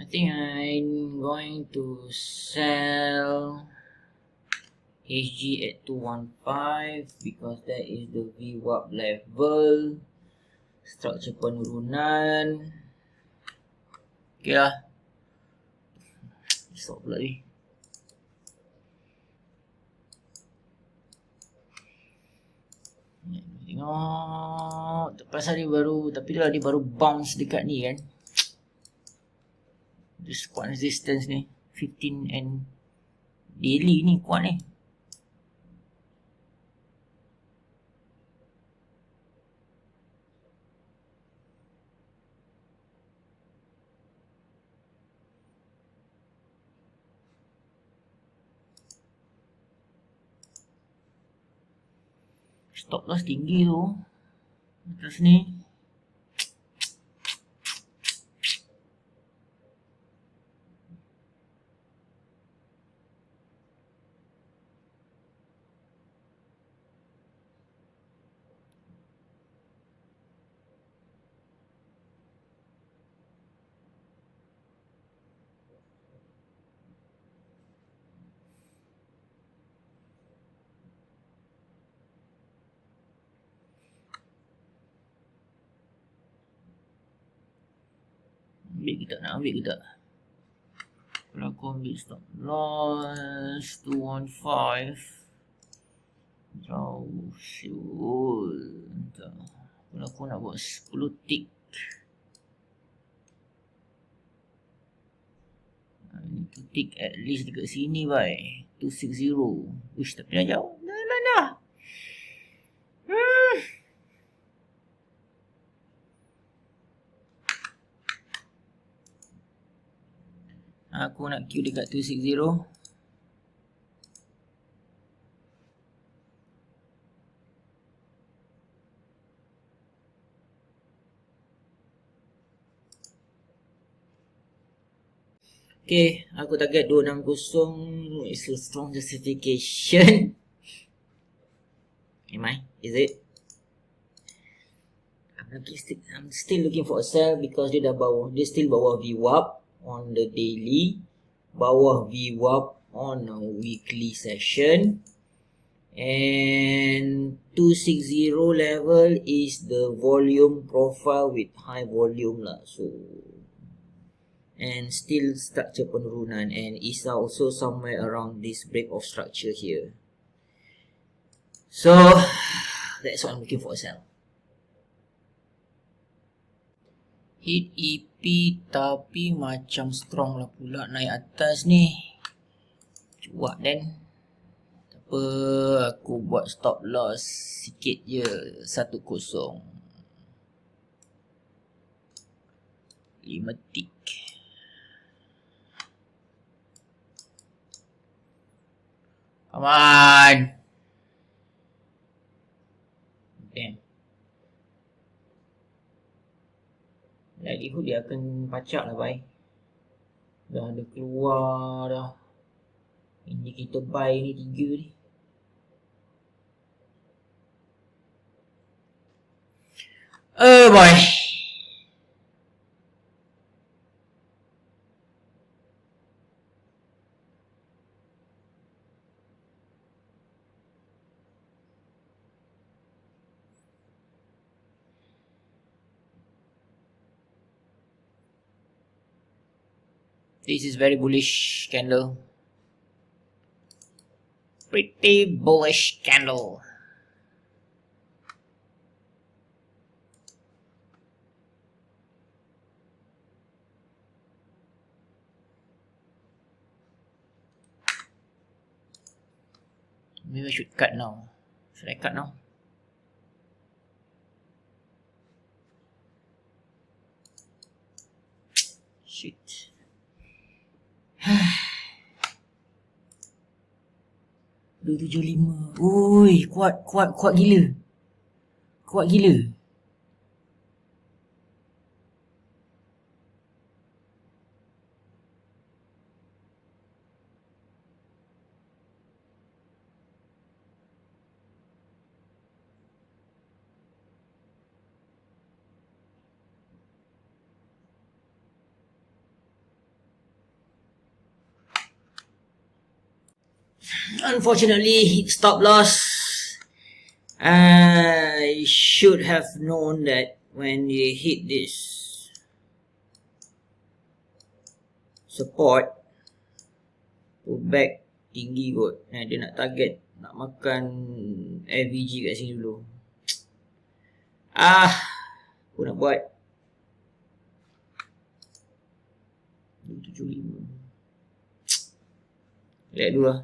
I think I'm going to sell HG at 215 because that is the VWAP level. Structure penurunan. Okay lah. Stop pula ni. Tengok. Pasal dia baru, tapi dia baru bounce dekat ni kan. This squat resistance ni 15 and daily ni kuat ni. Stop loss tinggi tu atas ni. Ambil ke tak? Nak ambil ke tak? Kalau aku ambil stop loss 215 jauh syul. Kalau aku nak buat 10 tick, I need to tick at least dekat sini bye. 260. Uish, tapi dah jauh. Dah. Aku nak queue dekat 260. Okay, aku target 260. It's a strong justification. Am I? Is it? I'm still looking for a sell because dia still bawah VWAP on the daily, bawah VWAP on a weekly session, and 260 level is the volume profile with high volume lah. So, and still structure penurunan, and is also somewhere around this break of structure here. So that's what I'm looking for a sell. Hit EP tapi macam strong lah pula naik atas ni. Cuak then. Apa, aku buat stop loss sikit je, 10. 5 tick. Come on. Damn. Likelihood dia akan pacak lah bye. Dah ada keluar dah. Indikator buy ni 3 ni. Oh boy. This is very bullish candle. Pretty bullish candle. Maybe I should cut now. Should I cut now? Shit. 275. Oi, kuat gila. Kuat gila. Unfortunately, stop loss. I should have known that when they hit this support, pull back tinggi kot. Dia nak target, nak makan FVG kat sini dulu. Apa nak buat? 275. Lihat dulu lah.